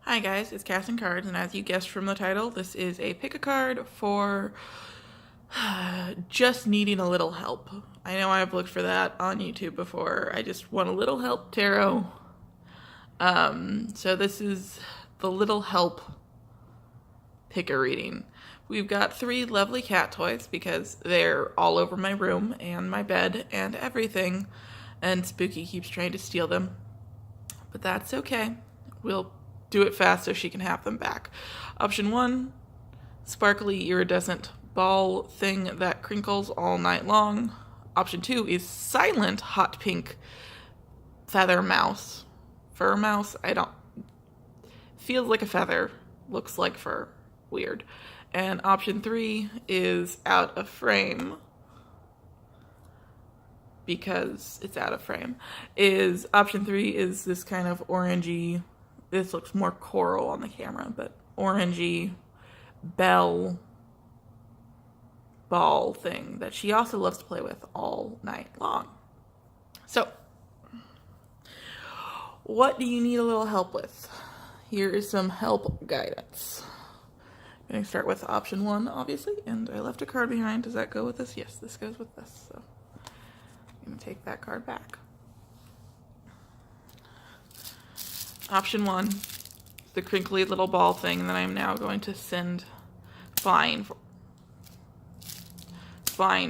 Hi guys, it's Casting Cards, and as you guessed from the title, this is a pick a card for just needing a little help. I know I've looked for that on YouTube before. I just want a little help tarot. So this is the little help pick a reading. We've got 3 lovely cat toys because they're all over my room and my bed and everything, and Spooky keeps trying to steal them. But that's okay. We'll do it fast so she can have them back. Option 1, sparkly iridescent ball thing that crinkles all night long. Option 2 is silent hot pink feather mouse. Fur mouse? Feels like a feather. Looks like fur. Weird. And option 3 is out of frame. Because it's out of frame. Option 3 is this kind of orangey, this looks more coral on the camera, but orangey bell ball thing that she also loves to play with all night long. So, what do you need a little help with? Here is some help guidance. I'm going to start with option 1, obviously, and I left a card behind. Does that go with this? Yes, this goes with this. So, I'm going to take that card back. Option 1, the crinkly little ball thing that I'm now going to send flying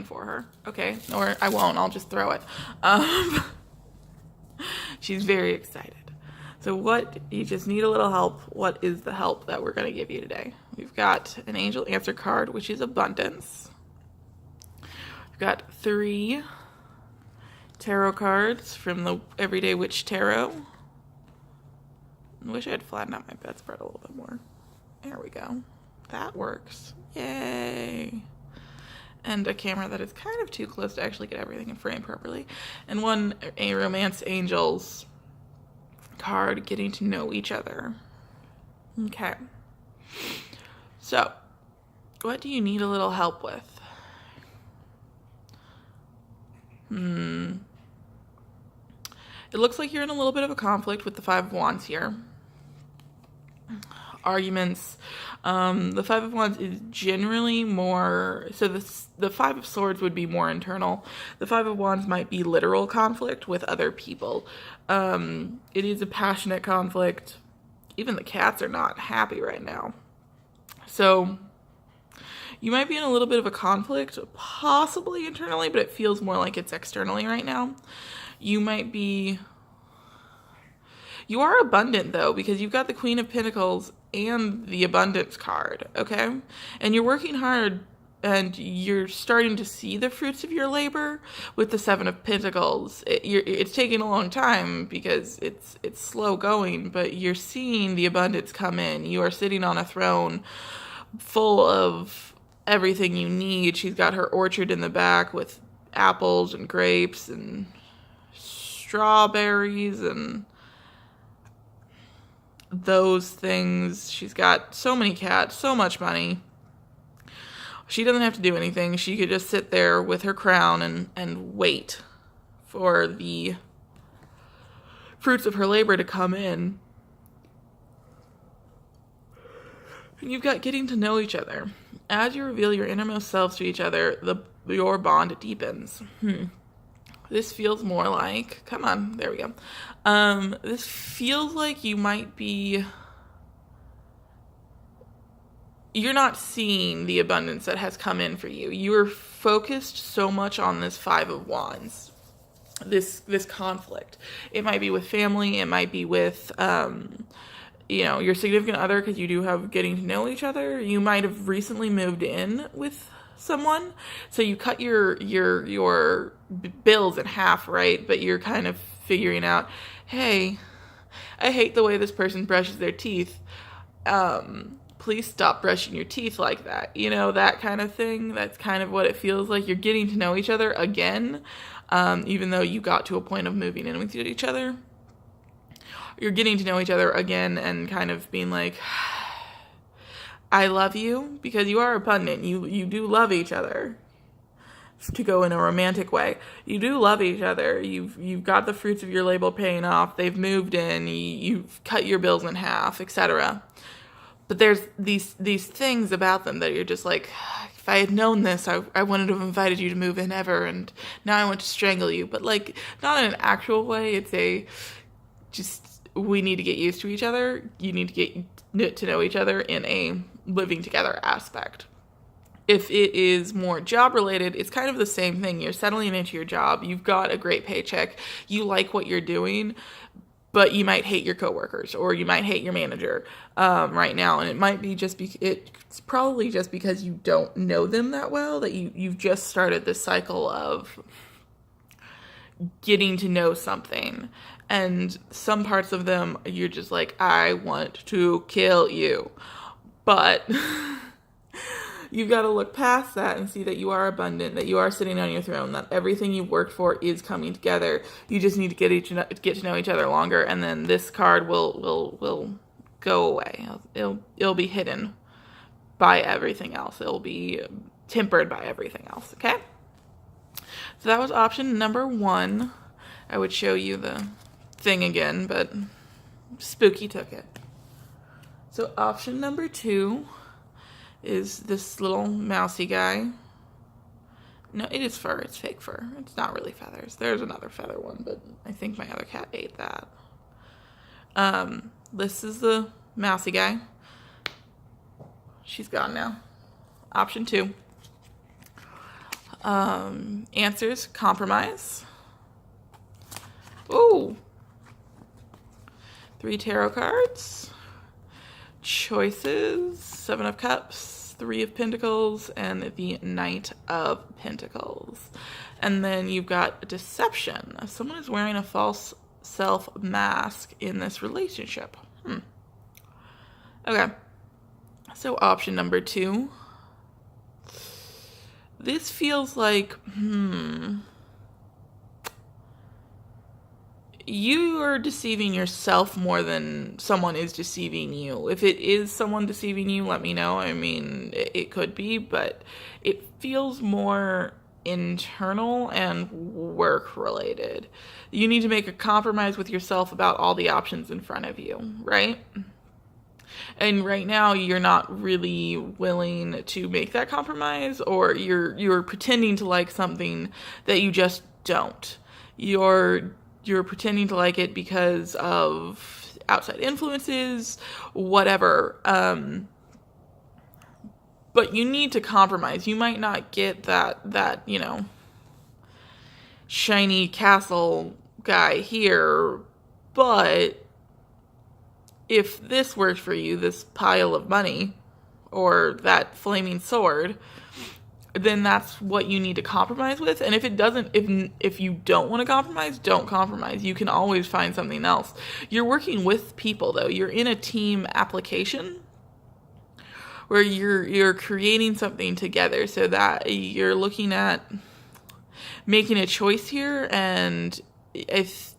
for her. Okay, or I won't, I'll just throw it. She's very excited. So you just need a little help. What is the help that we're going to give you today? We've got an angel answer card, which is abundance. We've got 3 tarot cards from the Everyday Witch Tarot. I wish I had flattened out my bedspread a little bit more. There we go. That works. Yay. And a camera that is kind of too close to actually get everything in frame properly. And a Romance Angels card, getting to know each other. Okay. So, what do you need a little help with? It looks like you're in a little bit of a conflict with the 5 of Wands here. Arguments. The 5 of Wands is generally more, so the 5 of Swords would be more internal. The 5 of Wands might be literal conflict with other people. It is a passionate conflict. Even the cats are not happy right now. So you might be in a little bit of a conflict, possibly internally, but it feels more like it's externally right now. You are abundant, though, because you've got the Queen of Pentacles and the Abundance card, okay? And you're working hard, and you're starting to see the fruits of your labor with the 7 of Pentacles. It's taking a long time because it's slow going, but you're seeing the abundance come in. You are sitting on a throne full of everything you need. She's got her orchard in the back with apples and grapes and strawberries and those things. She's got so many cats, so much money. She doesn't have to do anything. She could just sit there with her crown and wait for the fruits of her labor to come in. And you've got getting to know each other. As you reveal your innermost selves to each other, your bond deepens. This feels more like, come on, there we go. This feels like you might be, you're not seeing the abundance that has come in for you. You're focused so much on this 5 of Wands, this conflict. It might be with family, it might be with, your significant other, because you do have getting to know each other. You might have recently moved in with someone, so you cut your bills in half, right? But you're kind of figuring out, hey, I hate the way this person brushes their teeth. Please stop brushing your teeth like that. That kind of thing. That's kind of what it feels like. You're getting to know each other again, even though you got to a point of moving in with each other. You're getting to know each other again and kind of being like, I love you, because you are abundant. You do love each other. to go in a romantic way. You do love each other. You've got the fruits of your labor paying off. They've moved in. You've cut your bills in half, etc. But there's these things about them that you're just like, if I had known this, I wouldn't have invited you to move in ever, and now I want to strangle you. But like, not in an actual way. It's just, we need to get used to each other. You need to get to know each other in a living together aspect. If it is more job related, it's kind of the same thing. You're settling into your job. You've got a great paycheck. You like what you're doing, but you might hate your coworkers or you might hate your manager right now. And it might be it's probably just because you don't know them that well, that you've just started this cycle of getting to know something. And some parts of them, you're just like, I want to kill you. But you've got to look past that and see that you are abundant, that you are sitting on your throne, that everything you've worked for is coming together. You just need to get to know each other longer, and then this card will go away. It'll be hidden by everything else. It'll be tempered by everything else, okay? So that was option number 1. I would show you the thing again, but Spooky took it. So option number 2 is this little mousy guy. No, it is fur. It's fake fur. It's not really feathers. There's another feather one, but I think my other cat ate that. This is the mousy guy. She's gone now. Option 2. Answers, compromise. Ooh. 3 tarot cards. Choices, 7 of Cups, 3 of Pentacles, and the Knight of Pentacles. And then you've got deception. Someone is wearing a false self mask in this relationship. Okay. So option number 2. This feels like, you are deceiving yourself more than someone is deceiving you. If it is someone deceiving you, let me know. I mean, it could be, but it feels more internal and work related. You need to make a compromise with yourself about all the options in front of you, right? And right now you're not really willing to make that compromise, or you're pretending to like something that you just don't. You're pretending to like it because of outside influences, whatever. But you need to compromise. You might not get that shiny castle guy here, but if this works for you, this pile of money or that flaming sword, then that's what you need to compromise with. And if it doesn't, if you don't want to compromise, don't compromise. You can always find something else. You're working with people, though. You're in a team application where you're creating something together, so that you're looking at making a choice here. And if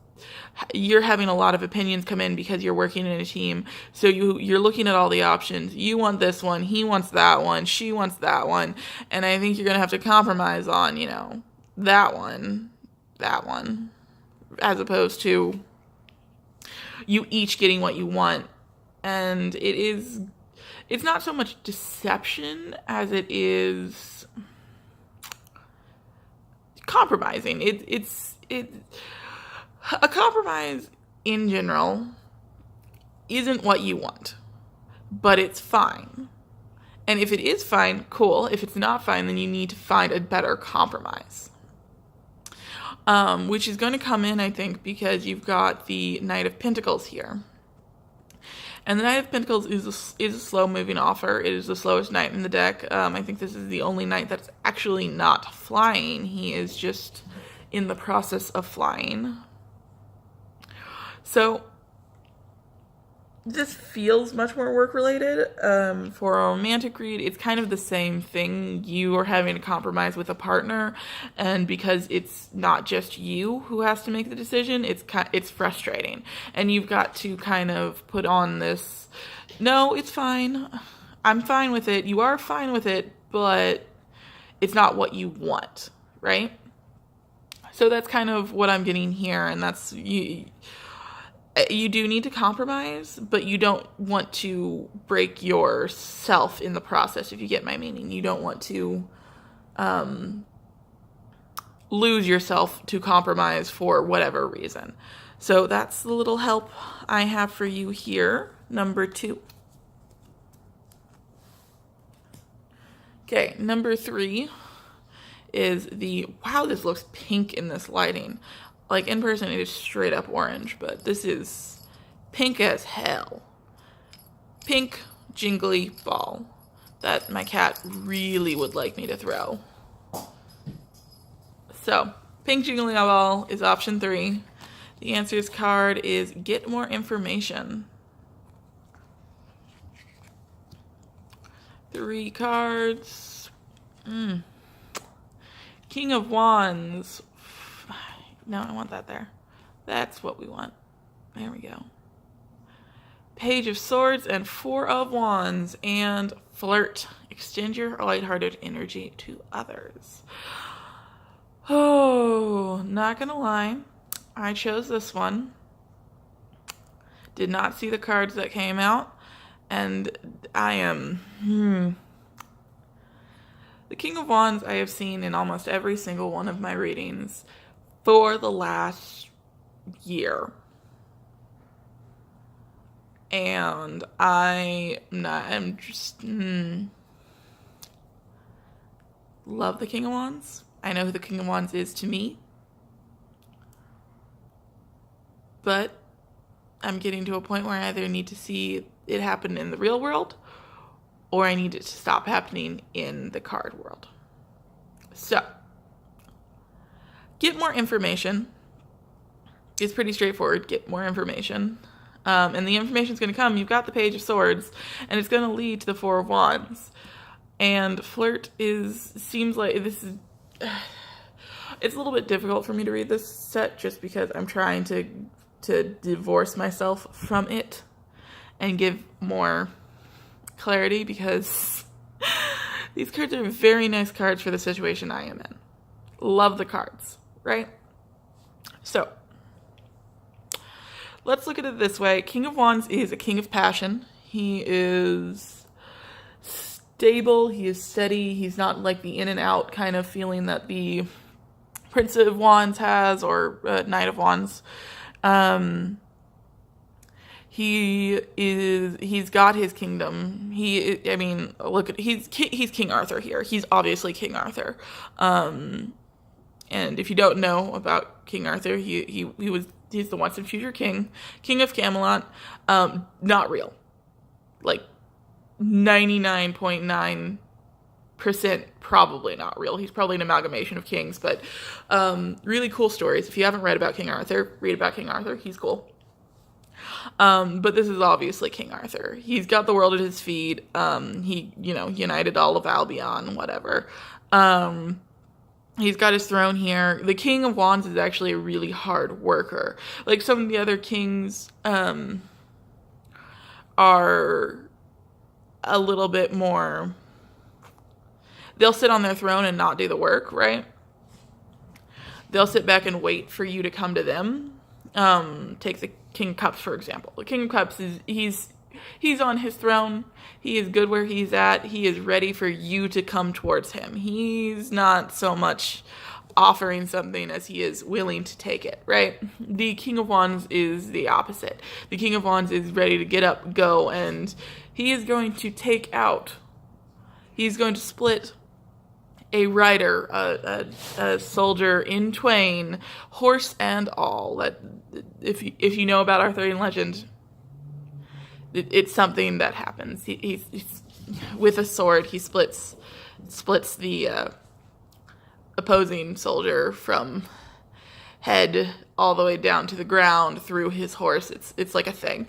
you're having a lot of opinions come in because you're working in a team, so you're looking at all the options. You want this one, he wants that one, she wants that one, and I think you're gonna have to compromise on that one, as opposed to you each getting what you want. And it's not so much deception as it is compromising. A compromise, in general, isn't what you want, but it's fine. And if it is fine, cool. If it's not fine, then you need to find a better compromise, which is going to come in, I think, because you've got the Knight of Pentacles here. And the Knight of Pentacles is a slow-moving offer. It is the slowest knight in the deck. I think this is the only knight that's actually not flying. He is just in the process of flying. So this feels much more work-related. For a romantic read, it's kind of the same thing. You are having to compromise with a partner, and because it's not just you who has to make the decision, it's frustrating. And you've got to kind of put on this, no, it's fine. I'm fine with it. You are fine with it, but it's not what you want, right? So that's kind of what I'm getting here, and that's you do need to compromise, but you don't want to break yourself in the process, if you get my meaning. You don't want to lose yourself to compromise for whatever reason. So that's the little help I have for you here, number 2. Okay, number 3 is wow, this looks pink in this lighting. Like, in person, it is straight up orange, but this is pink as hell. Pink jingly ball that my cat really would like me to throw. So, pink jingly ball is option 3. The answers card is get more information. 3 cards. King of Wands. No, I want that there. That's what we want. There we go. Page of Swords and 4 of Wands and flirt. Extend your lighthearted energy to others. Oh, not gonna lie. I chose this one. Did not see the cards that came out. And I am... The King of Wands I have seen in almost every single one of my readings for the last year. And I'm just love the King of Wands. I know who the King of Wands is to me. But I'm getting to a point where I either need to see it happen in the real world or I need it to stop happening in the card world. So, get more information. It's pretty straightforward. Get more information. And the information is going to come. You've got the Page of Swords, and it's going to lead to the 4 of Wands. And flirt seems like this is... It's a little bit difficult for me to read this set just because I'm trying to divorce myself from it and give more clarity, because these cards are very nice cards for the situation I am in. Love the cards, right? So, let's look at it this way. King of Wands is a king of passion. He is stable. He is steady. He's not like the in and out kind of feeling that the Prince of Wands has, or Knight of Wands. He's got his kingdom. He's King Arthur here. He's obviously King Arthur. And if you don't know about King Arthur, he's the once and future king of Camelot. Not real. Like 99.9% probably not real. He's probably an amalgamation of kings, but really cool stories. If you haven't read about King Arthur, read about King Arthur. He's cool. But this is obviously King Arthur. He's got the world at his feet. He, united all of Albion, whatever. He's got his throne here. The King of Wands is actually a really hard worker. Like some of the other kings, are a little bit more... They'll sit on their throne and not do the work, right? They'll sit back and wait for you to come to them. Take the King of Cups, for example. The King of Cups he's on his throne. He is good where he's at. He is ready for you to come towards him. He's not so much offering something as he is willing to take it, right? The King of Wands is the opposite. The King of Wands is ready to get up, go, and he is going to take out. He's going to split a rider, a soldier in twain, horse and all. That if you know about Arthurian legend, it's something that happens. He's with a sword. He splits the opposing soldier from head all the way down to the ground through his horse. It's like a thing.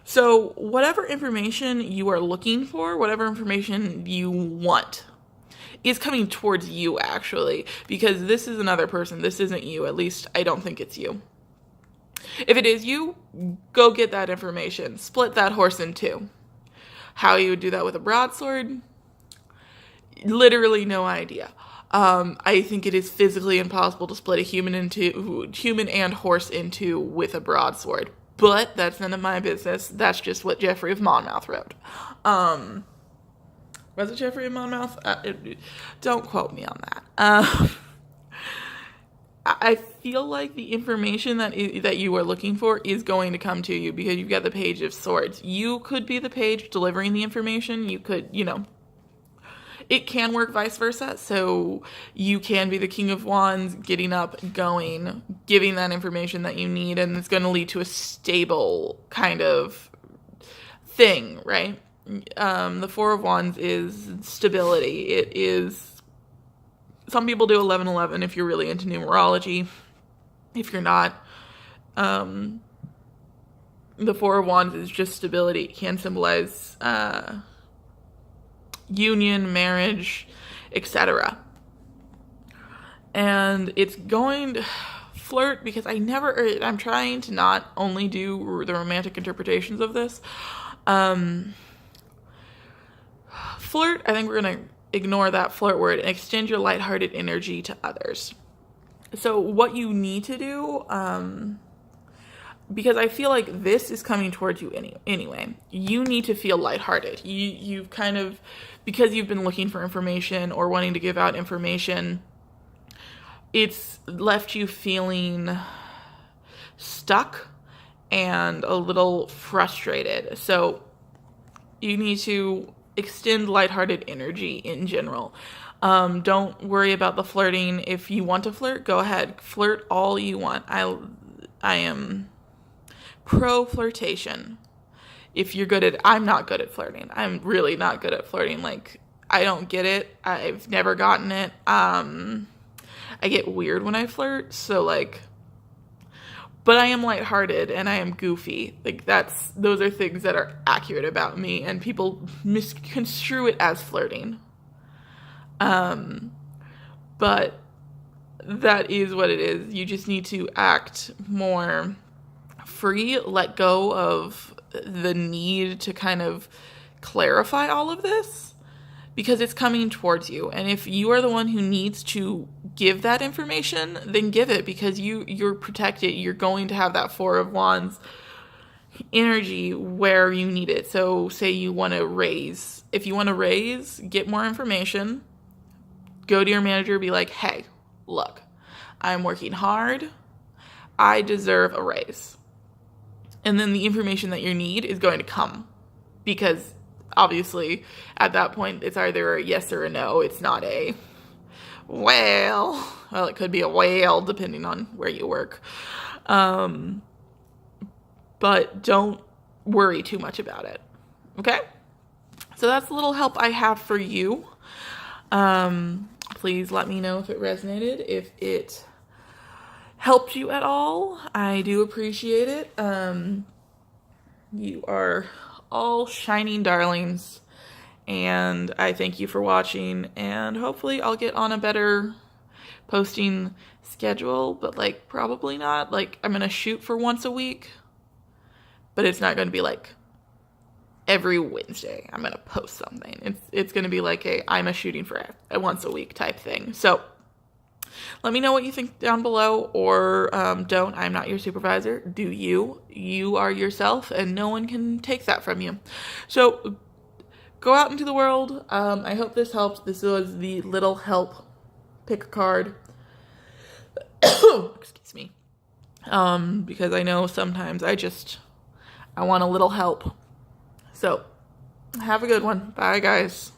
So whatever information you are looking for, whatever information you want, is coming towards you, actually. Because this is another person. This isn't you. At least, I don't think it's you. If it is you, go get that information. Split that horse in two. How you would do that with a broadsword, literally no idea. I think it is physically impossible to split a human and horse into with a broadsword. But that's none of my business. That's just what Geoffrey of Monmouth wrote. Was it Geoffrey of Monmouth? Don't quote me on that. I feel like the information that you are looking for is going to come to you because you've got the Page of Swords. You could be the page delivering the information. You could, it can work vice versa. So you can be the King of Wands, getting up, going, giving that information that you need, and it's going to lead to a stable kind of thing, right? The Four of Wands is stability. It is, some people do 11:11 if you're really into numerology. If you're not, the Four of Wands is just stability. It can symbolize union, marriage, etc. And it's going to flirt, because I'm trying to not only do the romantic interpretations of this. Flirt, I think we're going to ignore that flirt word and extend your lighthearted energy to others. So what you need to do, because I feel like this is coming towards you anyway, you need to feel lighthearted. You've kind of, because you've been looking for information or wanting to give out information, it's left you feeling stuck and a little frustrated. So you need to extend lighthearted energy in general. Don't worry about the flirting. If you want to flirt, go ahead. Flirt all you want. I am pro flirtation. If you're good at, I'm not good at flirting. I'm really not good at flirting. Like, I don't get it. I've never gotten it. I get weird when I flirt. So like, but I am lighthearted and I am goofy. Like, those are things that are accurate about me, and people misconstrue it as flirting. But that is what it is. You just need to act more free, let go of the need to kind of clarify all of this, because it's coming towards you. And if you are the one who needs to give that information, then give it, because you're protected. You're going to have that Four of Wands energy where you need it. So say you want to raise. If you want to raise, get more information. Go to your manager, be like, hey, look, I'm working hard. I deserve a raise. And then the information that you need is going to come, because obviously at that point it's either a yes or a no. It's not a well, it could be a whale depending on where you work. But don't worry too much about it. Okay? So that's a little help I have for you. Please let me know if it resonated, if it helped you at all. I do appreciate it. You are all shining darlings, and I thank you for watching, and hopefully I'll get on a better posting schedule, but like probably not. Like, I'm gonna shoot for once a week, but it's not gonna be like every Wednesday I'm gonna post something. It's gonna be like I'm a shooting for a once a week type thing. So let me know what you think down below, or don't. I'm not your supervisor. Do you. You are yourself, and no one can take that from you. So go out into the world. I hope this helped. This was the little help. Pick a card. Excuse me. Because I know sometimes I want a little help. So have a good one. Bye, guys.